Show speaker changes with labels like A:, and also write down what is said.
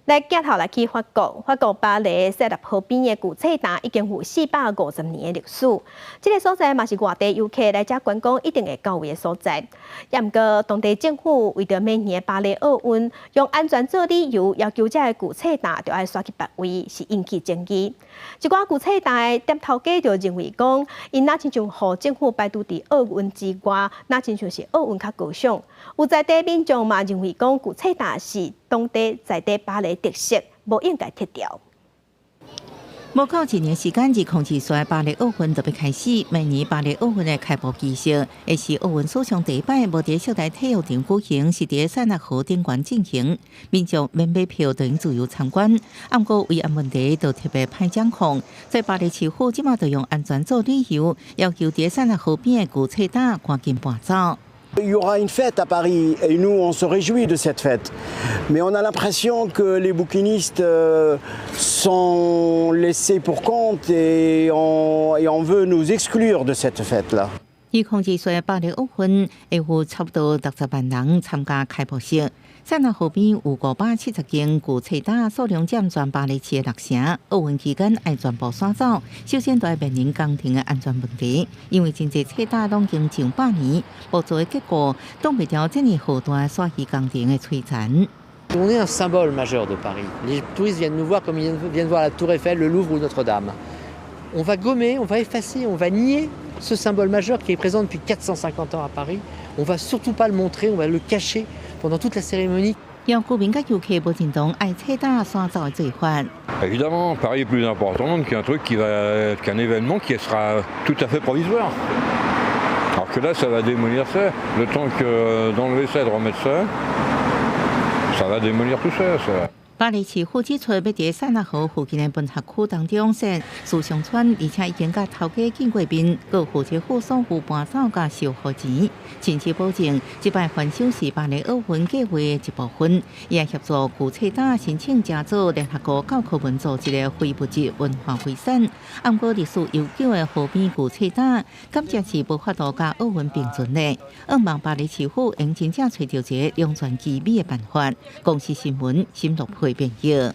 A: 来镜头来去法国巴黎塞纳河边的古菜单已经有450年的历史。这个所在嘛是外地游客来这观光一定会到位的所在。也毋过，当地政府为着明年巴黎奥运，用安全做理由，要求这个古菜单就要刷去别位，是引起争议。一寡古菜单的店头家就认为讲，因那亲像互政府摆渡伫奥运之外，那亲像是奥运较高尚。有在地民众嘛认为讲，古菜单是当地在地巴黎特色，无应该撤掉。
B: 无到1年时间，2024巴黎奥运就要开始。明年巴黎奥运的开幕仪式，会是奥运史上第一摆无伫小台体育场举行，是伫塞纳河顶端进行。民众免买票就用自由参观。不过为安问题，就特别派掌控。在巴黎市府即马就用安全做理由，要求伫塞纳河边的古菜单赶紧搬走。
C: Il y aura une fête à Paris et nous on se réjouit de cette fête. Mais on a l'impression que les bouquinistes sont laissés pour compte et on veut nous exclure de cette fête-là.
B: 2024巴黎奥运会有差不多60万人参加开幕式。塞纳河边有570间古菜单，数量占全巴黎市的6成。奥运期间要全部刷走，首先就要面临家庭的安全问题，因为真侪菜单拢经上100年，无做的结果，挡袂掉这么浩大刷鱼工程的摧残。
D: On est un symbole majeur de Paris. Les touristes viennent nous voir comme ils viennent voir la Tour Eiffel, le Louvre ou Notre-Dame. On va gommer, on va effacer, on va nier ce symbole majeur qui est présent depuis 450 ans à Paris. On va surtout pas le montrer, on va le cacher pendant toute la cérémonie.
E: Évidemment, Paris est plus important qu'un événement qui sera tout à fait provisoire. Alors que là, ça va démolir ça. Le temps que d'enlever ça et de remettre ça, ça va démolir tout ça.
B: 巴黎市府指出，要伫塞纳河附近的文学区当中设树上村，而且已经甲头家见过面，佮负责付所有搬走甲收付钱，甚至保证这摆翻修是巴黎奥运计划的一部分，也协助古菜单申请加做联合国教科文组织的非物质文化遗产。不过历史悠久的河边古菜单，感觉是无法度甲奥运并存的。希望巴黎市府应真正找到一个两全其美的办法。公司新闻深入配。变热。